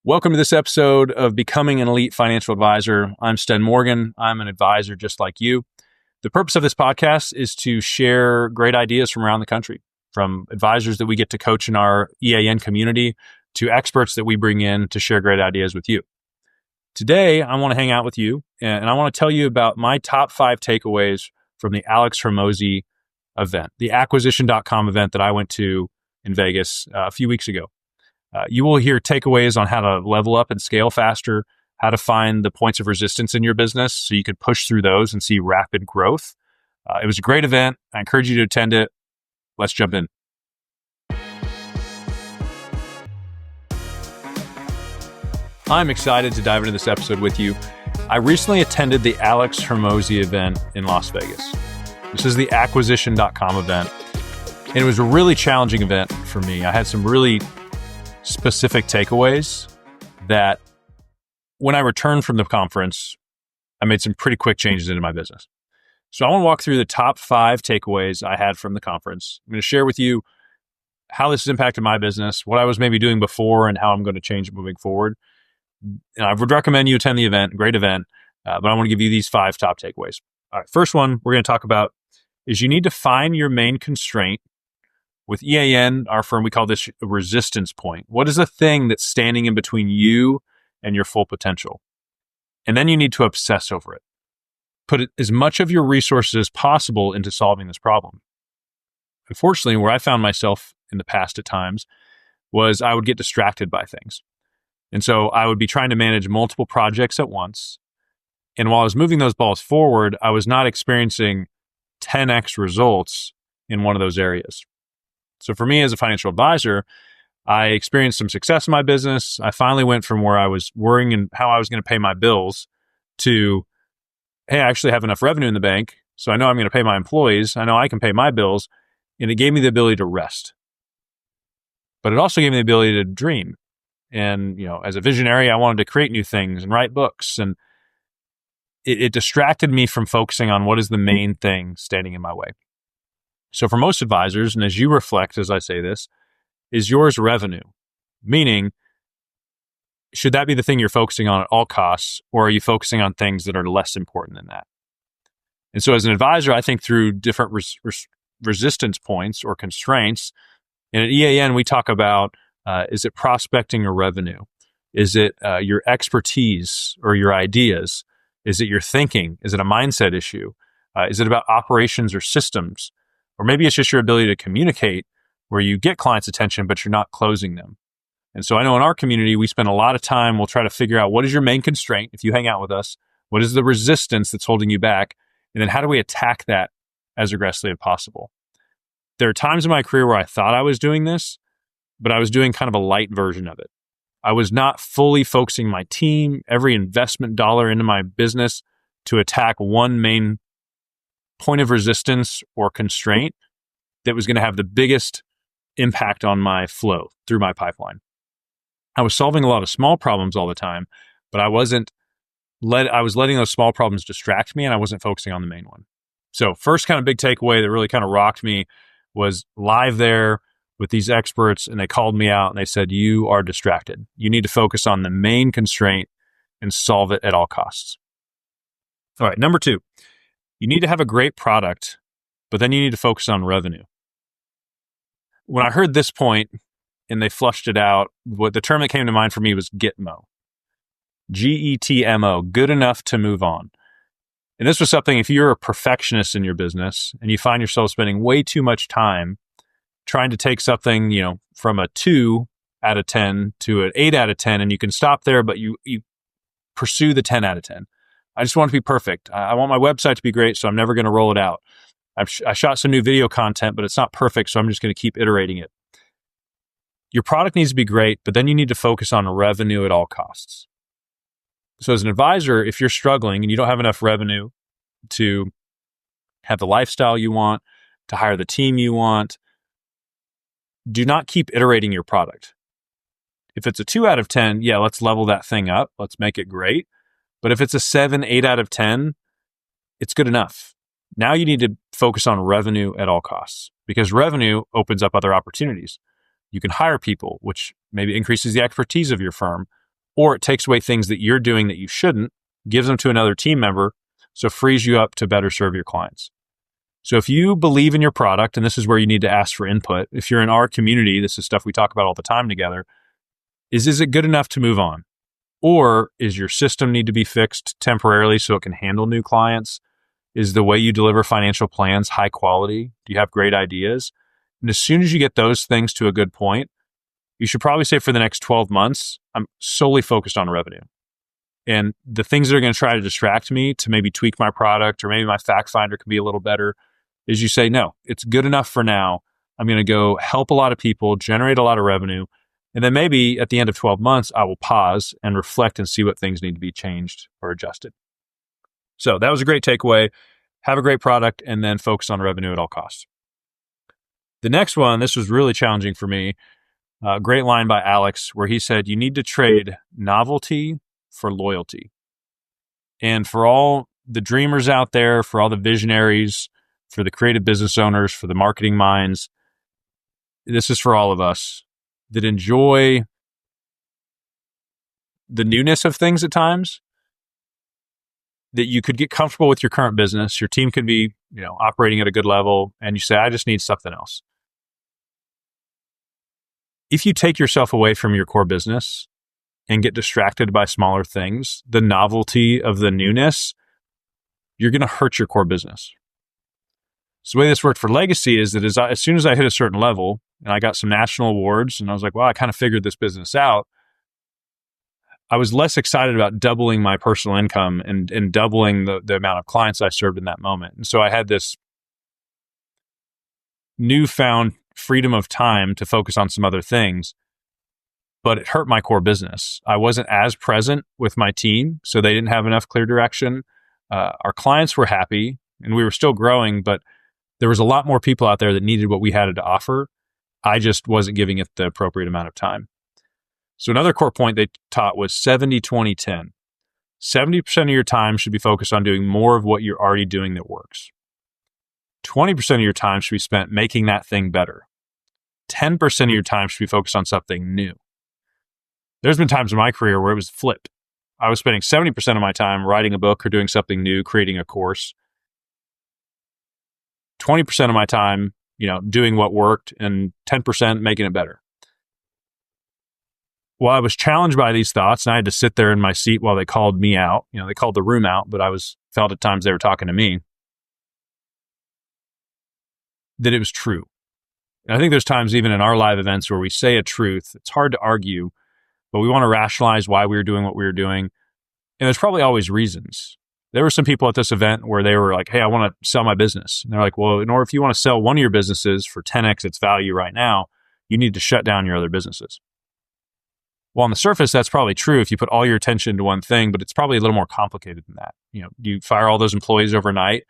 Welcome to this episode of Becoming an Elite Financial Advisor. I'm Sten Morgan. I'm an advisor just like you. The purpose of this podcast is to share great ideas from around the country, from advisors that we get to coach in our EAN community to experts that we bring in to share great ideas with you. Today, I want to hang out with you and I want to tell you about my top 5 takeaways from the Alex Hormozi event, the acquisition.com event that I went to in Vegas a few weeks ago. You will hear takeaways on how to level up and scale faster, how to find the points of resistance in your business so you can push through those and see rapid growth. It was a great event. I encourage you to attend it. Let's jump in. I'm excited to dive into this episode with you. I recently attended the Alex Hormozi event in Las Vegas. This is the acquisition.com event. And it was a really challenging event for me. I had some really specific takeaways that when I returned from the conference, I made some pretty quick changes into my business. So I want to walk through the top 5 takeaways I had from the conference. I'm going to share with you how this has impacted my business, what I was maybe doing before, and how I'm going to change it moving forward. And I would recommend you attend the event, great event, but I want to give you these 5 top takeaways. All right, first one we're going to talk about is you need to find your main constraint. With EAN, our firm, we call this a resistance point. What is the thing that's standing in between you and your full potential? And then you need to obsess over it. Put as much of your resources as possible into solving this problem. Unfortunately, where I found myself in the past at times was I would get distracted by things. And so I would be trying to manage multiple projects at once. And while I was moving those balls forward, I was not experiencing 10x results in one of those areas. So for me as a financial advisor, I experienced some success in my business. I finally went from where I was worrying and how I was going to pay my bills to, hey, I actually have enough revenue in the bank, so I know I'm going to pay my employees. I know I can pay my bills. And it gave me the ability to rest. But it also gave me the ability to dream. And, as a visionary, I wanted to create new things and write books. And it distracted me from focusing on what is the main thing standing in my way. So for most advisors, and as you reflect as I say this, is yours revenue? Meaning, should that be the thing you're focusing on at all costs, or are you focusing on things that are less important than that? And so as an advisor, I think through different resistance points or constraints. And at EAN, we talk about, is it prospecting or revenue? Is it your expertise or your ideas? Is it your thinking? Is it a mindset issue? Is it about operations or systems? Or maybe it's just your ability to communicate where you get clients' attention, but you're not closing them. And so I know in our community, we spend a lot of time, we'll try to figure out what is your main constraint if you hang out with us, what is the resistance that's holding you back, and then how do we attack that as aggressively as possible. There are times in my career where I thought I was doing this, but I was doing kind of a light version of it. I was not fully focusing my team, every investment dollar into my business to attack one main point of resistance or constraint that was going to have the biggest impact on my flow through my pipeline. I was solving a lot of small problems all the time, but I was letting those small problems distract me and I wasn't focusing on the main one. So first kind of big takeaway that really kind of rocked me was live there with these experts, and they called me out and they said, you are distracted. You need to focus on the main constraint and solve it at all costs. All right, number 2. You need to have a great product, but then you need to focus on revenue. When I heard this point and they flushed it out, what the term that came to mind for me was GETMO. GETMO, good enough to move on. And this was something, if you're a perfectionist in your business and you find yourself spending way too much time trying to take something, from a 2 out of 10 to an 8 out of 10, and you can stop there, but you pursue the 10 out of 10. I just want it to be perfect. I want my website to be great, so I'm never going to roll it out. I shot some new video content, but it's not perfect, so I'm just going to keep iterating it. Your product needs to be great, but then you need to focus on revenue at all costs. So as an advisor, if you're struggling and you don't have enough revenue to have the lifestyle you want, to hire the team you want, do not keep iterating your product. If it's a 2 out of 10, yeah, let's level that thing up. Let's make it great. But if it's a 7, 8 out of 10, it's good enough. Now you need to focus on revenue at all costs, because revenue opens up other opportunities. You can hire people, which maybe increases the expertise of your firm, or it takes away things that you're doing that you shouldn't, gives them to another team member, so frees you up to better serve your clients. So if you believe in your product, and this is where you need to ask for input, if you're in our community, this is stuff we talk about all the time together, is it good enough to move on? Or is your system need to be fixed temporarily so it can handle new clients? Is the way you deliver financial plans high quality? Do you have great ideas? And as soon as you get those things to a good point, you should probably say for the next 12 months, I'm solely focused on revenue. And the things that are going to try to distract me to maybe tweak my product, or maybe my fact finder can be a little better, is you say, no, it's good enough for now. I'm going to go help a lot of people, generate a lot of revenue. And then maybe at the end of 12 months, I will pause and reflect and see what things need to be changed or adjusted. So that was a great takeaway. Have a great product and then focus on revenue at all costs. The next one, this was really challenging for me. Great line by Alex where he said, you need to trade novelty for loyalty. And for all the dreamers out there, for all the visionaries, for the creative business owners, for the marketing minds, this is for all of us that enjoy the newness of things at times, that you could get comfortable with your current business. Your team could be, operating at a good level, and you say, I just need something else. If you take yourself away from your core business and get distracted by smaller things, the novelty of the newness, you're going to hurt your core business. So the way this worked for Legacy is that as soon as I hit a certain level and I got some national awards and I was like, well, I kind of figured this business out, I was less excited about doubling my personal income and doubling the amount of clients I served in that moment. And so I had this newfound freedom of time to focus on some other things, but it hurt my core business. I wasn't as present with my team, so they didn't have enough clear direction. Our clients were happy and we were still growing, but there was a lot more people out there that needed what we had to offer. I just wasn't giving it the appropriate amount of time. So another core point they taught was 70-20-10. 70% of your time should be focused on doing more of what you're already doing that works. 20% of your time should be spent making that thing better. 10% of your time should be focused on something new. There's been times in my career where it was flipped. I was spending 70% of my time writing a book or doing something new, creating a course. 20% of my time, doing what worked, and 10% making it better. Well, I was challenged by these thoughts and I had to sit there in my seat while they called me out. They called the room out, but I felt at times they were talking to me, that it was true. And I think there's times even in our live events where we say a truth, it's hard to argue, but we want to rationalize why we were doing what we were doing. And there's probably always reasons. There were some people at this event where they were like, hey, I want to sell my business. And they're like, well, if you want to sell one of your businesses for 10x its value right now, you need to shut down your other businesses. Well, on the surface, that's probably true if you put all your attention into one thing, but it's probably a little more complicated than that. You fire all those employees overnight.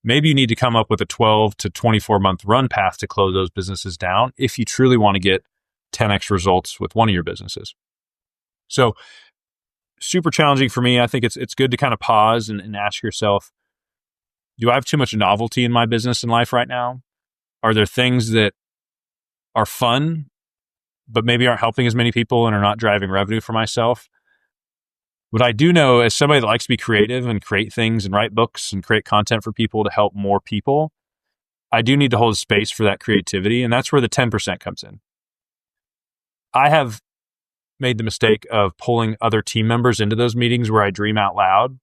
Maybe you need to come up with a 12 to 24 month run path to close those businesses down if you truly want to get 10x results with one of your businesses. So super challenging for me. I think it's good to kind of pause and ask yourself, do I have too much novelty in my business and life right now? Are there things that are fun, but maybe aren't helping as many people and are not driving revenue for myself? What I do know, as somebody that likes to be creative and create things and write books and create content for people to help more people, I do need to hold space for that creativity. And that's where the 10% comes in. I have made the mistake of pulling other team members into those meetings where I dream out loud.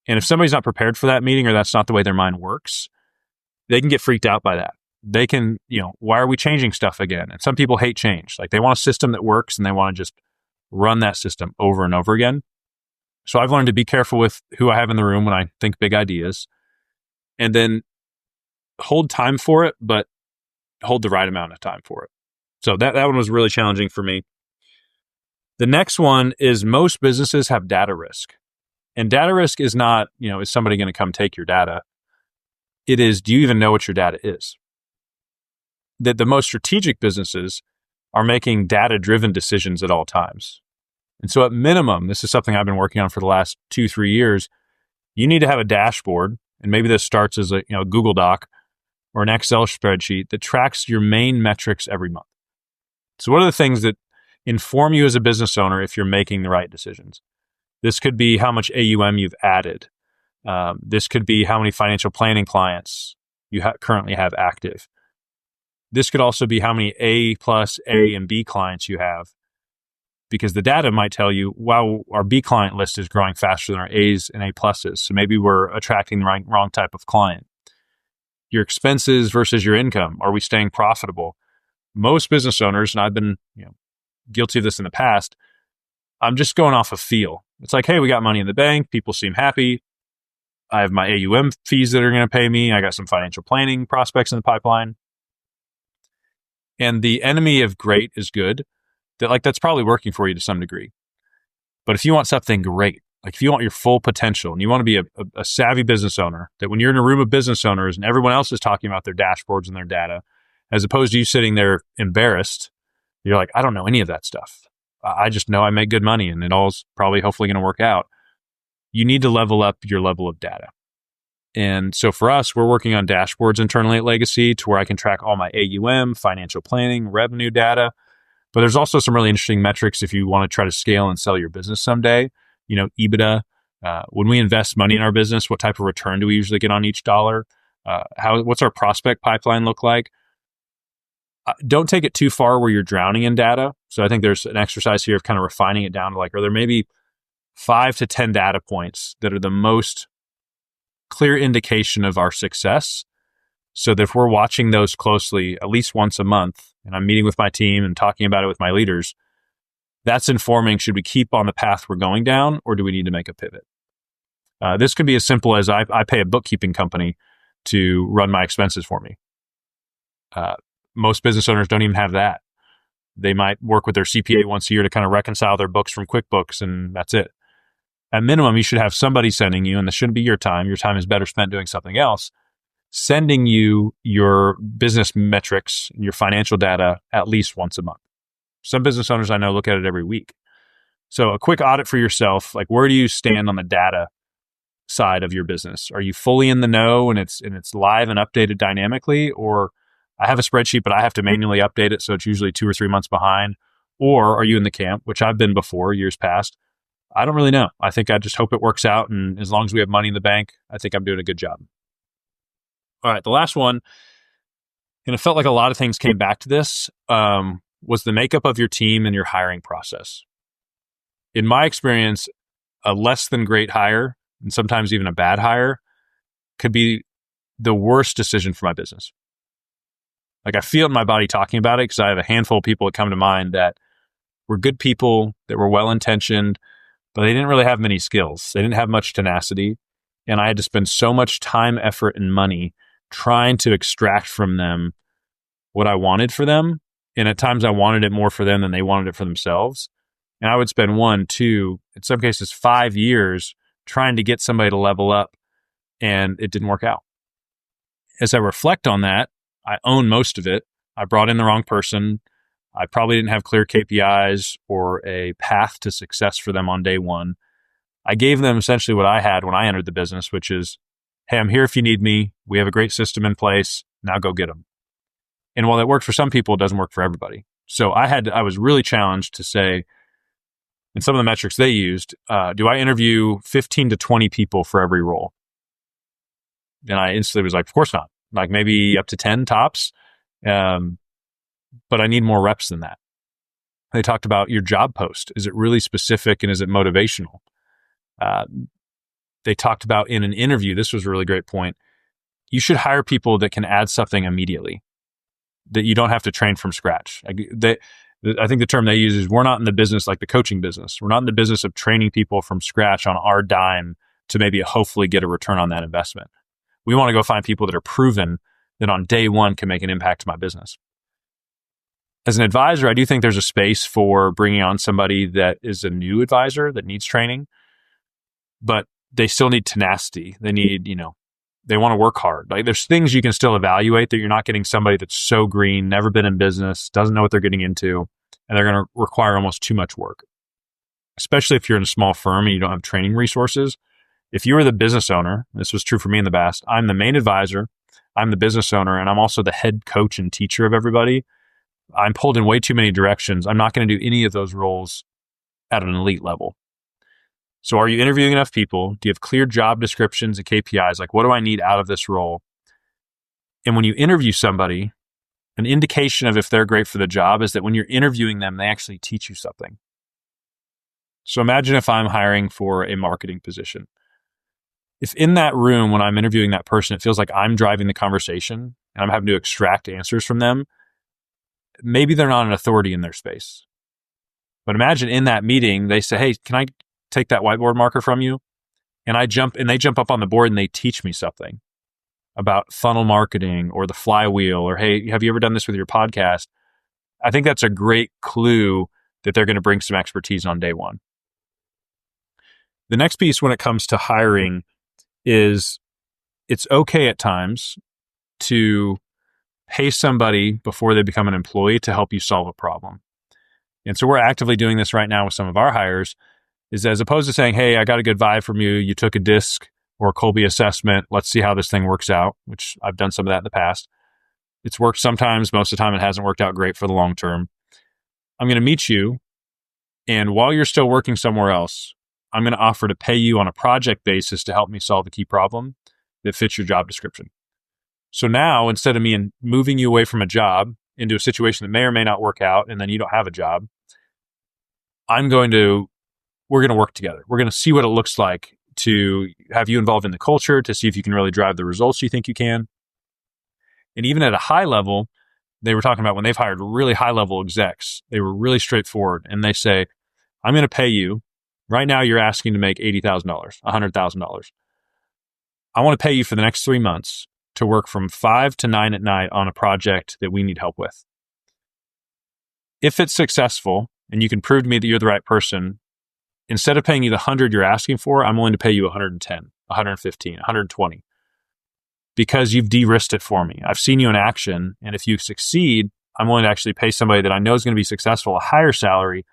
And if somebody's not prepared for that meeting or that's not the way their mind works, they can get freaked out by that. They can, why are we changing stuff again? And some people hate change. Like they want a system that works and they want to just run that system over and over again. So I've learned to be careful with who I have in the room when I think big ideas and then hold time for it, but hold the right amount of time for it. So that one was really challenging for me. The next one is most businesses have data risk. And data risk is not, is somebody going to come take your data? It is, do you even know what your data is? That the most strategic businesses are making data-driven decisions at all times. And so at minimum, this is something I've been working on for the last 2-3 years, you need to have a dashboard, and maybe this starts as a Google Doc or an Excel spreadsheet that tracks your main metrics every month. So what are the things that, inform you as a business owner if you're making the right decisions. This could be how much AUM you've added. This could be how many financial planning clients you currently have active. This could also be how many A+, A, and B clients you have, because the data might tell you, wow, our B client list is growing faster than our A's and A pluses. So maybe we're attracting the wrong type of client. Your expenses versus your income. Are we staying profitable? Most business owners, and I've been guilty of this in the past, I'm just going off of feel. It's like, hey, we got money in the bank. People seem happy. I have my AUM fees that are going to pay me. I got some financial planning prospects in the pipeline. And the enemy of great is good. That's probably working for you to some degree. But if you want something great, like if you want your full potential and you want to be a savvy business owner, that when you're in a room of business owners and everyone else is talking about their dashboards and their data, as opposed to you sitting there embarrassed, you're like, I don't know any of that stuff. I just know I make good money and it all's probably hopefully going to work out. You need to level up your level of data. And so for us, we're working on dashboards internally at Legacy to where I can track all my AUM, financial planning, revenue data. But there's also some really interesting metrics if you want to try to scale and sell your business someday. EBITDA. When we invest money in our business, what type of return do we usually get on each dollar? What's our prospect pipeline look like? Don't take it too far where you're drowning in data. So I think there's an exercise here of kind of refining it down to are there maybe 5 to 10 data points that are the most clear indication of our success, so that if we're watching those closely at least once a month, and I'm meeting with my team and talking about it with my leaders, that's informing, should we keep on the path we're going down, or do we need to make a pivot? This could be as simple as I pay a bookkeeping company to run my expenses for me. Most business owners don't even have that. They might work with their CPA once a year to kind of reconcile their books from QuickBooks, and that's it. At minimum, you should have somebody sending you, and this shouldn't be your time. Your time is better spent doing something else, sending you your business metrics, your financial data at least once a month. Some business owners I know look at it every week. So a quick audit for yourself, where do you stand on the data side of your business? Are you fully in the know and it's live and updated dynamically? Or I have a spreadsheet, but I have to manually update it, so it's usually 2 or 3 months behind. Or are you in the camp, which I've been before, years past? I don't really know. I think I just hope it works out. And as long as we have money in the bank, I think I'm doing a good job. All right. The last one, and it felt like a lot of things came back to this, was the makeup of your team and your hiring process. In my experience, a less than great hire, and sometimes even a bad hire, could be the worst decision for my business. I feel it in my body talking about it, because I have a handful of people that come to mind that were good people, that were well-intentioned, but they didn't really have many skills. They didn't have much tenacity. And I had to spend so much time, effort, and money trying to extract from them what I wanted for them. And at times I wanted it more for them than they wanted it for themselves. And I would spend 1, 2, in some cases 5 years trying to get somebody to level up, and it didn't work out. As I reflect on that, I own most of it. I brought in the wrong person. I probably didn't have clear KPIs or a path to success for them on day one. I gave them essentially what I had when I entered the business, which is, hey, I'm here if you need me. We have a great system in place. Now go get them. And while that worked for some people, it doesn't work for everybody. So I was really challenged to say, in some of the metrics they used, do I interview 15 to 20 people for every role? And I instantly was like, of course not. Maybe up to 10 tops. But I need more reps than that. They talked about your job post. Is it really specific and is it motivational? They talked about in an interview, this was a really great point, you should hire people that can add something immediately, that you don't have to train from scratch. I think the term they use is, we're not in the business like the coaching business. We're not in the business of training people from scratch on our dime to maybe hopefully get a return on that investment. We want to go find people that are proven that on day one can make an impact to my business. As an advisor, I do think there's a space for bringing on somebody that is a new advisor that needs training, but they still need tenacity. They need, they want to work hard. There's things you can still evaluate, that you're not getting somebody that's so green, never been in business, doesn't know what they're getting into, and they're going to require almost too much work. Especially if you're in a small firm and you don't have training resources. If you are the business owner, this was true for me in the past, I'm the main advisor, I'm the business owner, and I'm also the head coach and teacher of everybody. I'm pulled in way too many directions. I'm not going to do any of those roles at an elite level. So are you interviewing enough people? Do you have clear job descriptions and KPIs? Like, what do I need out of this role? And when you interview somebody, an indication of if they're great for the job is that when you're interviewing them, they actually teach you something. So imagine if I'm hiring for a marketing position. If in that room, when I'm interviewing that person, it feels like I'm driving the conversation and I'm having to extract answers from them, maybe they're not an authority in their space. But imagine in that meeting, they say, hey, can I take that whiteboard marker from you? And they jump up on the board and they teach me something about funnel marketing or the flywheel, or, hey, have you ever done this with your podcast? I think that's a great clue that they're going to bring some expertise on day one. The next piece when it comes to hiring is it's okay at times to pay somebody before they become an employee to help you solve a problem. And so we're actively doing this right now with some of our hires, is as opposed to saying, hey, I got a good vibe from you, you took a DISC or a Colby assessment, let's see how this thing works out, which I've done some of that in the past. It's worked sometimes, most of the time it hasn't worked out great for the long term. I'm going to meet you, and while you're still working somewhere else, I'm going to offer to pay you on a project basis to help me solve a key problem that fits your job description. So now, instead of me moving you away from a job into a situation that may or may not work out, and then you don't have a job, we're going to work together. We're going to see what it looks like to have you involved in the culture, to see if you can really drive the results you think you can. And even at a high level, they were talking about when they've hired really high level execs, they were really straightforward. And they say, I'm going to pay you. Right now, you're asking to make $80,000, $100,000. I want to pay you for the next 3 months to work from 5 to 9 at night on a project that we need help with. If it's successful and you can prove to me that you're the right person, instead of paying you the 100 you're asking for, I'm willing to pay you 110, 115, 120 because you've de-risked it for me. I've seen you in action. And if you succeed, I'm willing to actually pay somebody that I know is going to be successful a higher salary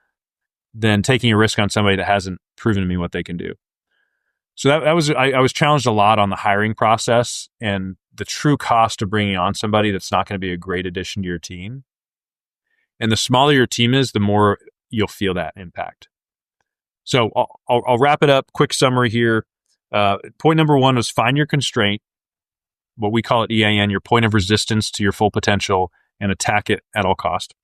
than taking a risk on somebody that hasn't proven to me what they can do. So I was challenged a lot on the hiring process and the true cost of bringing on somebody that's not going to be a great addition to your team. And the smaller your team is, the more you'll feel that impact. So I'll wrap it up. Quick summary here. Point number 1 was find your constraint, what we call it EAN, your point of resistance to your full potential, and attack it at all cost.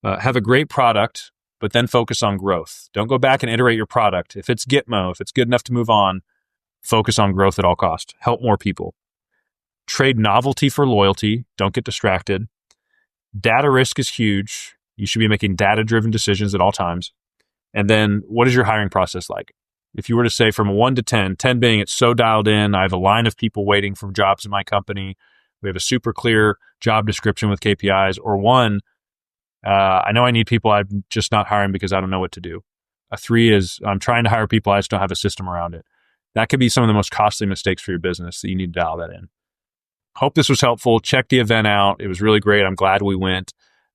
Have a great product, but then focus on growth. Don't go back and iterate your product. If it's Gitmo, if it's good enough to move on, focus on growth at all cost. Help more people. Trade novelty for loyalty. Don't get distracted. Data risk is huge. You should be making data-driven decisions at all times. And then what is your hiring process like? If you were to say from 1 to 10, 10 being it's so dialed in, I have a line of people waiting for jobs in my company, we have a super clear job description with KPIs, or 1, I know I need people, I'm just not hiring because I don't know what to do. A 3 is I'm trying to hire people, I just don't have a system around it. That could be some of the most costly mistakes for your business that you need to dial that in. Hope this was helpful. Check the event out. It was really great. I'm glad we went.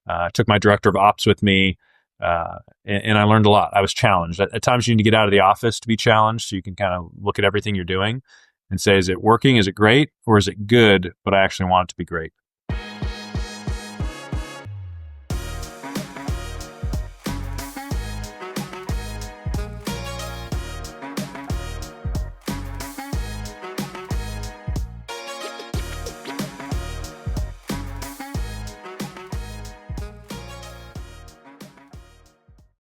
I took my director of ops with me. And I learned a lot. I was challenged. At times you need to get out of the office to be challenged so you can kind of look at everything you're doing and say, is it working? Is it great? Or is it good, but I actually want it to be great?